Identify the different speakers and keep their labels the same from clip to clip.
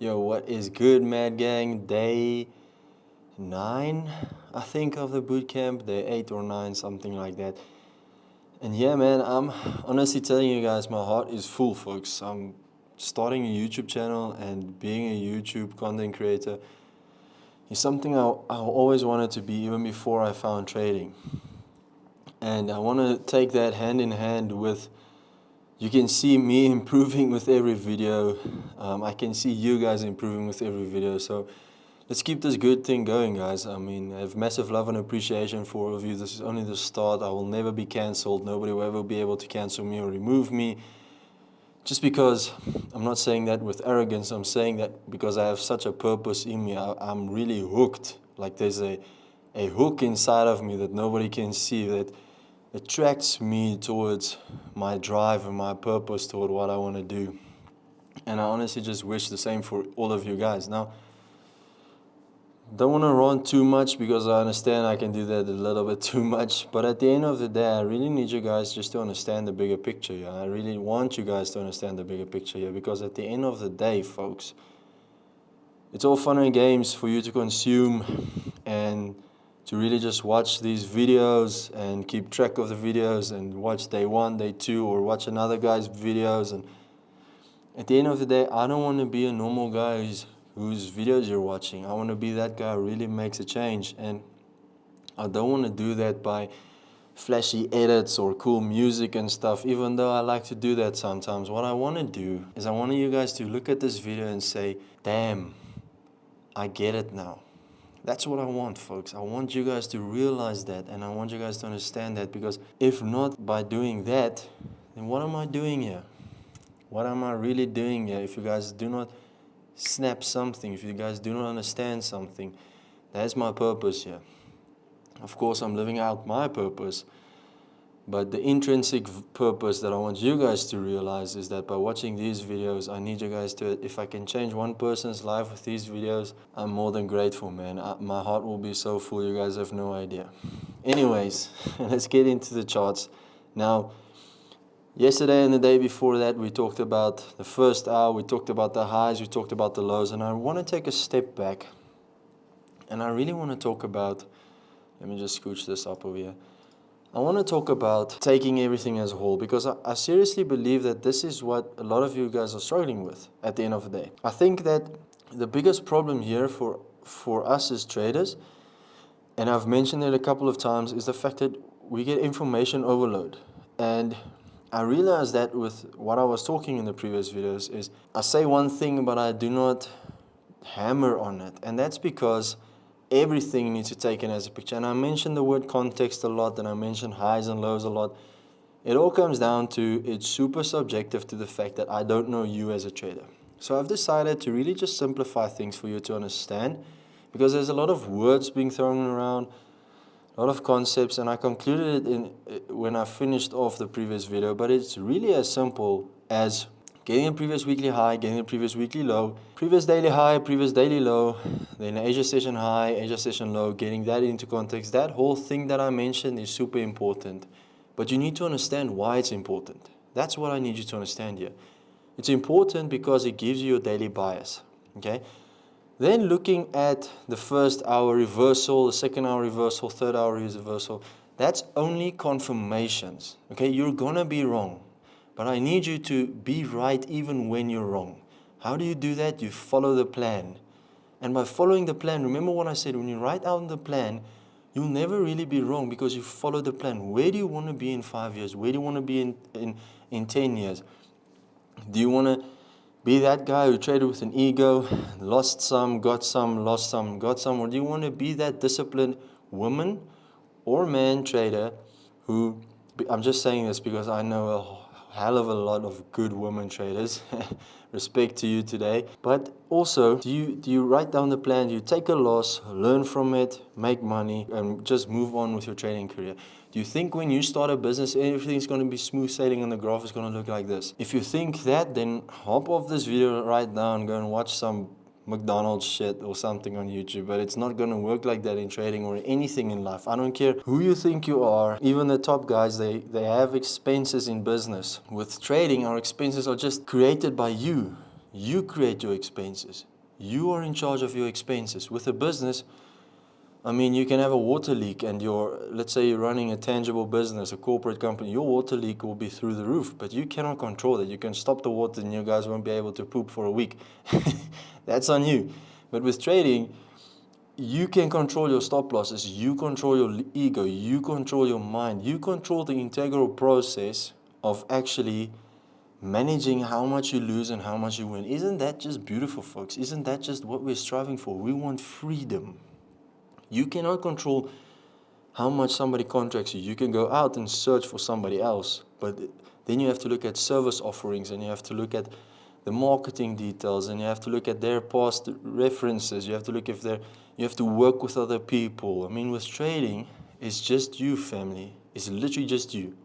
Speaker 1: Yo, what is good, Mad Gang? Day 9, I think, of the bootcamp. Day 8 or 9, something like that. And yeah, man, I'm honestly telling you guys, my heart is full, folks. I'm starting a YouTube channel, and being a YouTube content creator is something I always wanted to be, even before I found trading. And I want to take that hand in hand with, you can see me improving with every video. I can see you guys improving with every video. So let's keep this good thing going, guys. I mean, I have massive love and appreciation for all of you. This is only the start. I will never be cancelled. Nobody will ever be able to cancel me or remove me. Just because, I'm not saying that with arrogance. I'm saying that because I have such a purpose in me. I'm really hooked. Like there's a hook inside of me that nobody can see, that attracts me towards my drive and my purpose toward what I want to do. And I honestly just wish the same for all of you guys. Now, don't want to run too much because I understand I can do that a little bit too much. But at the end of the day, I really need you guys just to understand the bigger picture here. I really want you guys to understand the bigger picture here, because at the end of the day, folks, it's all fun and games for you to consume and to really just watch these videos and keep track of the videos and watch day 1, day 2, or watch another guy's videos. And at the end of the day, I don't want to be a normal guy whose videos you're watching. I want to be that guy who really makes a change. And I don't want to do that by flashy edits or cool music and stuff, even though I like to do that sometimes. What I want to do is I want you guys to look at this video and say, damn, I get it now. That's what I want, folks. I want you guys to realize that, and I want you guys to understand that, because if not by doing that, then what am I doing here? What am I really doing here? If you guys do not snap something, if you guys do not understand something, that's my purpose here. Of course, I'm living out my purpose, but the intrinsic purpose that I want you guys to realize is that by watching these videos, I need you guys to, if I can change one person's life with these videos, I'm more than grateful, man. My heart will be so full, you guys have no idea. Anyways, let's get into the charts. Now, yesterday and the day before that, we talked about the first hour, we talked about the highs, we talked about the lows, and I want to take a step back, and I really want to talk about, let me just scooch this up over here. I want to talk about taking everything as a whole, because I seriously believe that this is what a lot of you guys are struggling with at the end of the day. I think that the biggest problem here for us as traders, and I've mentioned it a couple of times, is the fact that we get information overload. And I realized that with what I was talking in the previous videos is I say one thing, but I do not hammer on it. And that's because everything needs to be taken as a picture. And I mentioned the word context a lot, and I mentioned highs and lows a lot. It all comes down to, it's super subjective to the fact that I don't know you as a trader. So I've decided to really just simplify things for you to understand, because there's a lot of words being thrown around, a lot of concepts, and I concluded it in when I finished off the previous video. But it's really as simple as getting a previous weekly high, getting a previous weekly low, previous daily high, previous daily low, then Asia session high, Asia session low, getting that into context. That whole thing that I mentioned is super important, but you need to understand why it's important. That's what I need you to understand here. It's important because it gives you a daily bias, okay? Then looking at the first hour reversal, the second hour reversal, third hour reversal, that's only confirmations, okay? You're gonna be wrong, but I need you to be right even when you're wrong. How do you do that? You follow the plan. And by following the plan, remember what I said, when you write out the plan, you'll never really be wrong because you follow the plan. Where do you want to be in 5 years? Where do you want to be in 10 years? Do you want to be that guy who traded with an ego, lost some, got some, lost some, got some? Or do you want to be that disciplined woman or man trader who, I'm just saying this because I know a hell of a lot of good women traders. Respect to you today. But also, do you write down the plan? Do you take a loss, learn from it, make money, and just move on with your trading career? Do you think when you start a business, everything's going to be smooth sailing and the graph is going to look like this? If you think that, then hop off this video right now and go and watch some McDonald's shit or something on YouTube. But it's not going to work like that in trading or anything in life. I don't care who you think you are. Even the top guys, they have expenses in business. With trading, our expenses are just created by you. You create your expenses. You are in charge of your expenses. With a business, I mean, you can have a water leak and let's say you're running a tangible business, a corporate company, your water leak will be through the roof, but you cannot control it. You can stop the water and you guys won't be able to poop for a week. That's on you. But with trading, you can control your stop losses, you control your ego, you control your mind, you control the integral process of actually managing how much you lose and how much you win. Isn't that just beautiful, folks? Isn't that just what we're striving for? We want freedom. You cannot control how much somebody contracts you. You can go out and search for somebody else, but then you have to look at service offerings and you have to look at the marketing details and you have to look at their past references. You have to look you have to work with other people. I mean, with trading, it's just you, family. It's literally just you.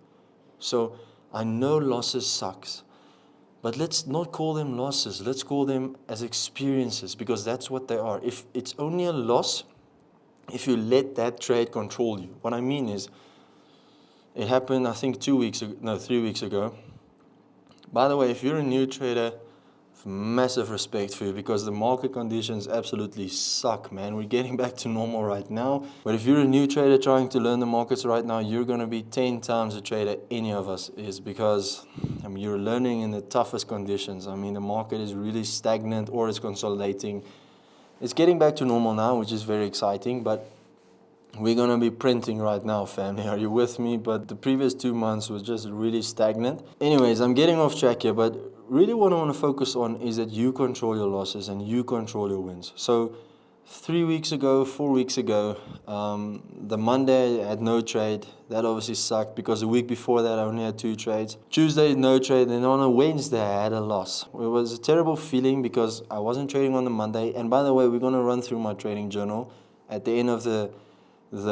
Speaker 1: So I know losses sucks, but let's not call them losses. Let's call them as experiences, because that's what they are. If it's only a loss, if you let that trade control you. What I mean is, it happened, I think 3 weeks ago. By the way, if you're a new trader, massive respect for you, because the market conditions absolutely suck, man. We're getting back to normal right now. But if you're a new trader trying to learn the markets right now, you're going to be 10 times a trader any of us is, because I mean, you're learning in the toughest conditions. I mean, the market is really stagnant or it's consolidating. It's getting back to normal now, which is very exciting, but we're going to be printing right now, family. Are you with me? But the previous 2 months was just really stagnant. Anyways, I'm getting off track here, but really what I want to focus on is that you control your losses and you control your wins. So 4 weeks ago, the Monday I had no trade. That obviously sucked, because the week before that I only had 2 trades. Tuesday, no trade, and on a Wednesday I had a loss. It was a terrible feeling because I wasn't trading on the Monday. And by the way, we're going to run through my trading journal at the end of the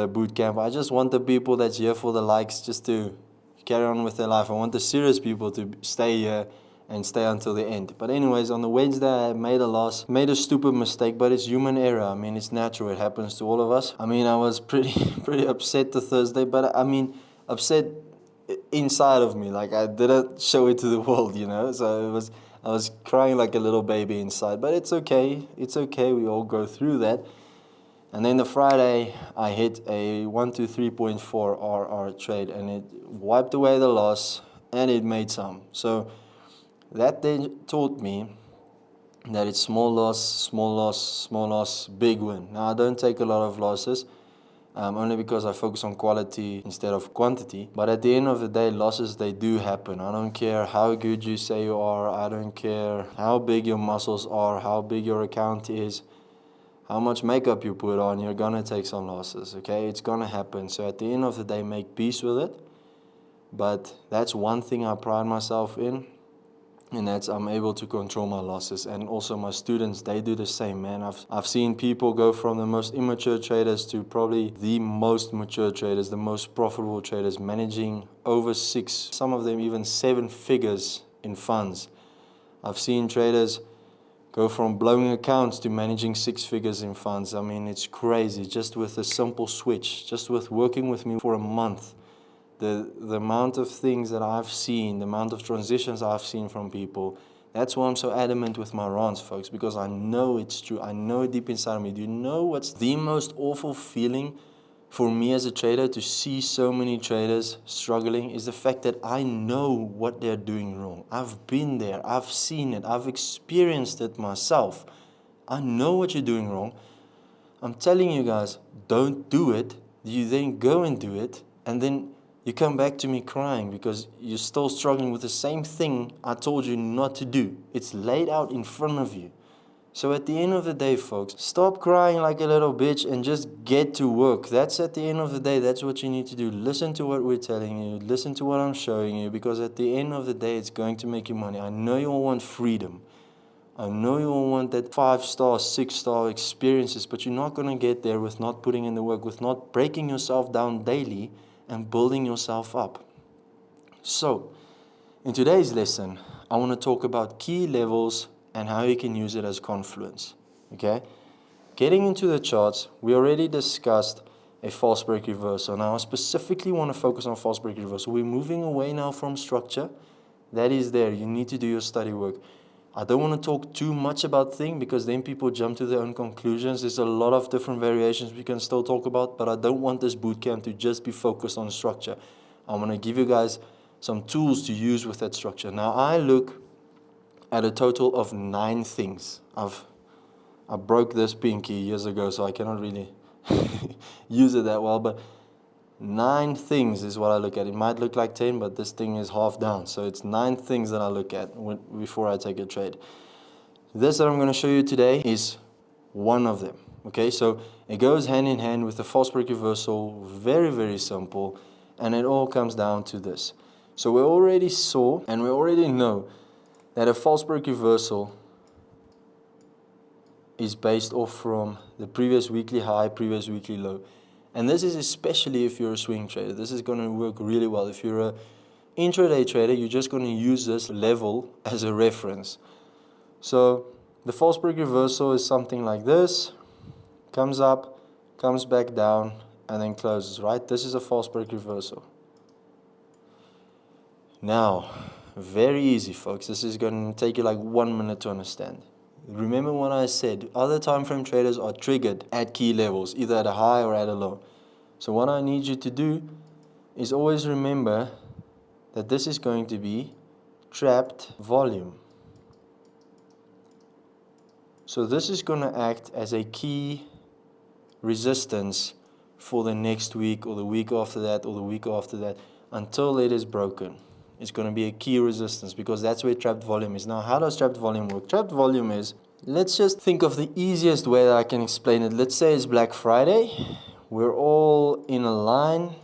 Speaker 1: boot camp. I just want the people that's here for the likes just to carry on with their life. I want the serious people to stay here and stay until the end. But anyways, on the Wednesday I made a loss, made a stupid mistake, but it's human error. I mean, it's natural. It happens to all of us. I mean, I was pretty upset the Thursday, but I mean, upset inside of me. Like, I didn't show it to the world, you know. So I was crying like a little baby inside. But it's okay. It's okay. We all go through that. And then the Friday, I hit a 123.4 RR trade, and it wiped away the loss, and it made some. So that then taught me that it's small loss, big win. Now, I don't take a lot of losses, only because I focus on quality instead of quantity. But at the end of the day, losses, they do happen. I don't care how good you say you are. I don't care how big your muscles are, how big your account is, how much makeup you put on. You're gonna take some losses, okay? It's gonna happen. So at the end of the day, make peace with it. But that's one thing I pride myself in, and that's I'm able to control my losses. And also my students, they do the same, man. I've seen people go from the most immature traders to probably the most mature traders, the most profitable traders, managing over 6, some of them even 7 figures in funds. I've seen traders go from blowing accounts to managing 6 figures in funds. I mean, it's crazy. Just with a simple switch, just with working with me for a month, the amount of things that I've seen, the amount of transitions I've seen from people. That's why I'm so adamant with my rants, folks, because I know it's true. I know it deep inside of me. Do you know what's the most awful feeling for me as a trader, to see so many traders struggling, is the fact that I know what they're doing wrong. I've been there, I've seen it, I've experienced it myself. I know what you're doing wrong. I'm telling you guys, don't do it. You then go and do it, and then you come back to me crying because you're still struggling with the same thing I told you not to do. It's laid out in front of you. So at the end of the day, folks, stop crying like a little bitch and just get to work. That's at the end of the day, that's what you need to do. Listen to what we're telling you. Listen to what I'm showing you, because at the end of the day, it's going to make you money. I know you all want freedom. I know you all want that 5-star, 6-star experiences, but you're not going to get there with not putting in the work, with not breaking yourself down daily and building yourself up. So, in today's lesson, I want to talk about key levels and how you can use it as confluence. Okay? Getting into the charts, we already discussed a false break reversal. Now, I specifically want to focus on false break reversal. We're moving away now from structure. That is there. You need to do your study work. I don't want to talk too much about thing because then people jump to their own conclusions. There's a lot of different variations we can still talk about, but I don't want this bootcamp to just be focused on structure. I want to give you guys some tools to use with that structure. Now I look at a total of 9 things. I broke this pinky years ago, so I cannot really use it that well, but 9 things is what I look at. It might look like 10, but this thing is half down. So it's 9 things that I look at before I take a trade. This that I'm going to show you today is one of them. Okay, so it goes hand in hand with the false break reversal. Very, very simple. And it all comes down to this. So we already saw and we already know that a false break reversal is based off from the previous weekly high, previous weekly low. And this is especially if you're a swing trader. This is going to work really well. If you're a intraday trader, you're just going to use this level as a reference. So the false break reversal is something like this. Comes up, comes back down, and then closes, right? This is a false break reversal. Now, very easy, folks. This is going to take you like 1 minute to understand. Remember what I said, other time frame traders are triggered at key levels, either at a high or at a low. So what I need you to do is always remember that this is going to be trapped volume. So this is going to act as a key resistance for the next week or the week after that or the week after that until it is broken. It's going to be a key resistance because that's where trapped volume is. Now, how does trapped volume work? Trapped volume is, let's just think of the easiest way that I can explain it. Let's say it's Black Friday. We're all in a line.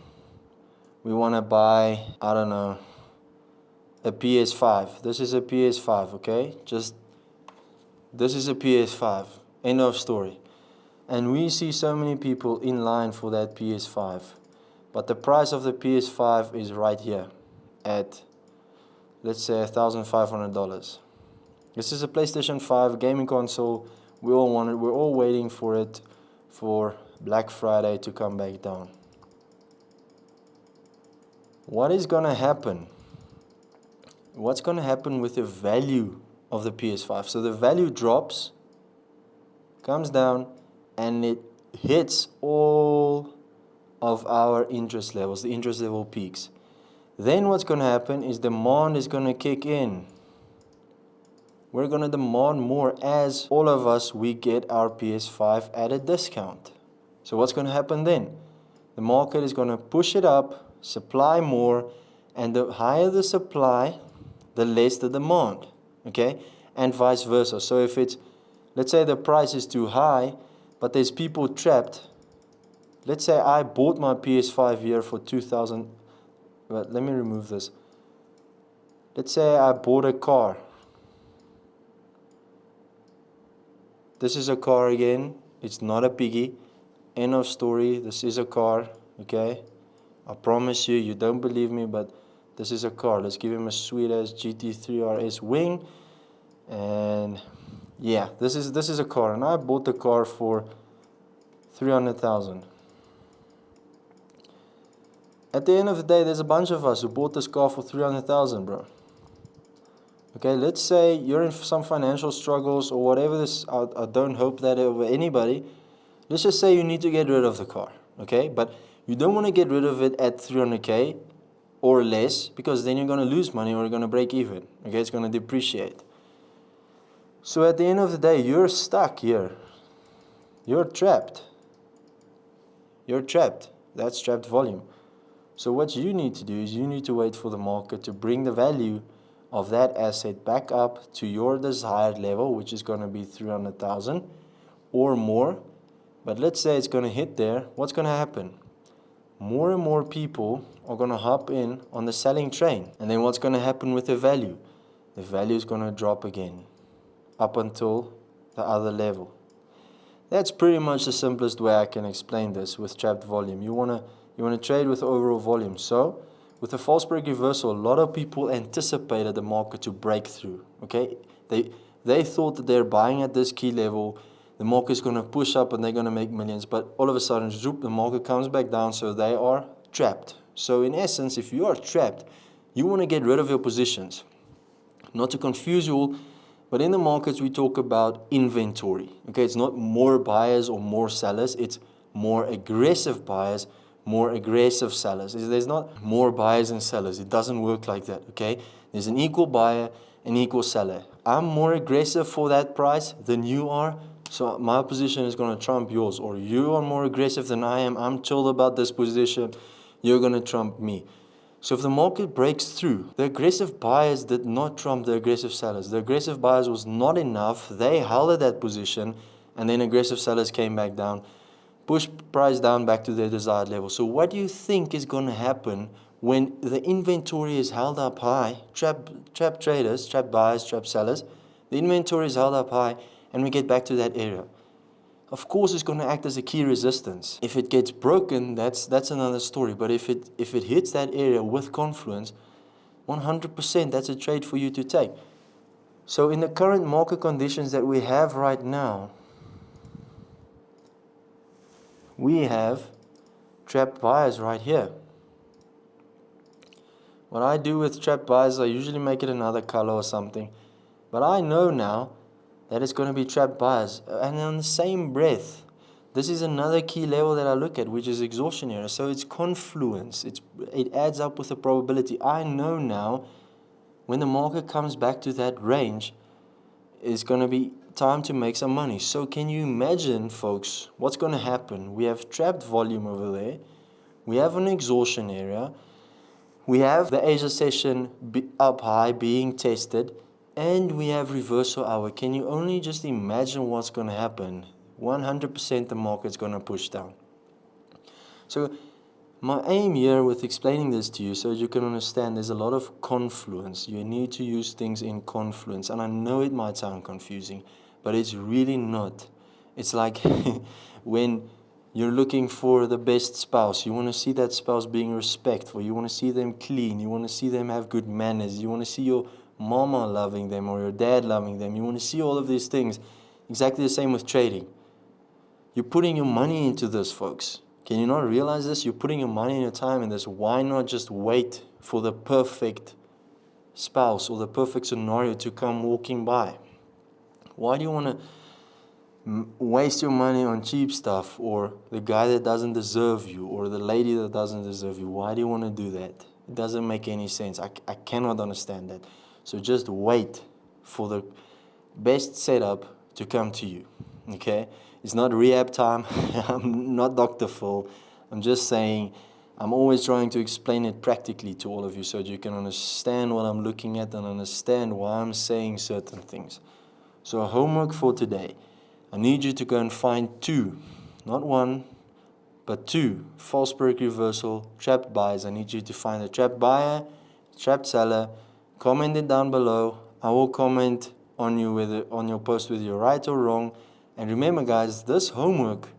Speaker 1: We want to buy, I don't know, a PS5. This is a PS5, okay? This is a PS5. End of story. And we see so many people in line for that PS5. But the price of the PS5 is right here at, let's say, $1,500. This is a PlayStation 5 gaming console. We all want it. We're all waiting for it for Black Friday to come back down. What is going to happen? What's going to happen with the value of the PS5? So the value drops, comes down, and it hits all of our interest levels, the interest level peaks. Then what's going to happen is demand is going to kick in. We're going to demand more as all of us, we get our PS5 at a discount. So what's going to happen then? The market is going to push it up, supply more, and the higher the supply, the less the demand, okay? And vice versa. So if it's, let's say the price is too high, but there's people trapped. Let's say I bought my PS5 here for 2,000. But let me remove this. Let's say I bought a car. This is a car again. It's not a piggy. End of story. This is a car. Okay? I promise you, you don't believe me, but this is a car. Let's give him a sweet ass GT3 RS wing. And yeah, this is a car. And I bought the car for 300,000. At the end of the day, there's a bunch of us who bought this car for 300,000, bro. Okay, let's say you're in some financial struggles or whatever this, I don't hope that over anybody. Let's just say you need to get rid of the car, okay? But you don't want to get rid of it at 300K or less because then you're going to lose money or you're going to break even, okay? It's going to depreciate. So at the end of the day, you're stuck here. You're trapped. You're trapped. That's trapped volume. So what you need to do is you need to wait for the market to bring the value of that asset back up to your desired level, which is going to be 300,000 or more. But let's say it's going to hit there. What's going to happen? More and more people are going to hop in on the selling train. And then what's going to happen with the value? The value is going to drop again up until the other level. That's pretty much the simplest way I can explain this with trapped volume. You want to trade with overall volume. So with the false break reversal, a lot of people anticipated the market to break through. Okay, they thought that they're buying at this key level. The market is going to push up and they're going to make millions. But all of a sudden, zoop, the market comes back down. So they are trapped. So in essence, if you are trapped, you want to get rid of your positions. Not to confuse you all, But in the markets, we talk about inventory. Okay, it's not more buyers or more sellers. It's more aggressive buyers, more aggressive sellers. There's not more buyers and sellers. It doesn't work like that. Okay, there's an equal buyer and equal seller. I'm more aggressive for that price than you are, so my position is going to trump yours. Or you are more aggressive than I am. I'm chilled about this position. You're going to trump me. So if the market breaks through, the aggressive buyers did not trump the aggressive sellers. The aggressive buyers was not enough. They held at that position, and then aggressive sellers came back down, pushed price down back to their desired level. So what do you think is going to happen when the inventory is held up high? Trap traders, trap buyers, trap sellers. The inventory is held up high, and we get back to that area. Of course, it's going to act as a key resistance. If it gets broken, that's another story. But if it hits that area with confluence, 100% that's a trade for you to take. So in the current market conditions that we have right now, we have trap buyers right here. What I do with trap buyers, I usually make it another color or something. But I know now that it's going to be trap buyers. And on the same breath, this is another key level that I look at, which is exhaustion area. So it's confluence. It adds up with a probability. I know now when the market comes back to that range, it's going to be time to make some money. So can you imagine, folks, what's going to happen? We have trapped volume over there. We have an exhaustion area. We have the Asia session up high being tested. And we have reversal hour. Can you only just imagine what's going to happen? 100% the market's going to push down. So my aim here with explaining this to you, so you can understand there's a lot of confluence. You need to use things in confluence. And I know it might sound confusing, but it's really not. It's like when you're looking for the best spouse. You want to see that spouse being respectful. You want to see them clean. You want to see them have good manners. You want to see your mama loving them or your dad loving them. You want to see all of these things. Exactly the same with trading. You're putting your money into this, folks. Can you not realize this? You're putting your money and your time in this. Why not just wait for the perfect spouse or the perfect scenario to come walking by? Why do you want to waste your money on cheap stuff, or the guy that doesn't deserve you, or the lady that doesn't deserve you? Why do you want to do that? It doesn't make any sense. I cannot understand that. So just wait for the best setup to come to you, okay? It's not rehab time. I'm not Dr. Phil. I'm just saying, I'm always trying to explain it practically to all of you so that you can understand what I'm looking at and understand why I'm saying certain things. So homework for today. I need you to go and find 2, not 1, but 2 false break reversal trap buys. I need you to find a trap buyer, trap seller. Comment it down below. I will comment on you on your post whether you're right or wrong. And remember, guys, this homework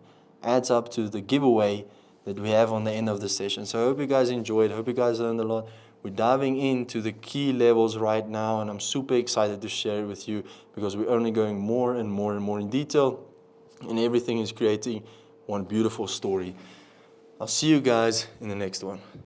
Speaker 1: adds up to the giveaway that we have on the end of the session. So I hope you guys enjoyed. I hope you guys learned a lot. We're diving into the key levels right now, and I'm super excited to share it with you because we're only going more and more and more in detail, and everything is creating one beautiful story. I'll see you guys in the next one.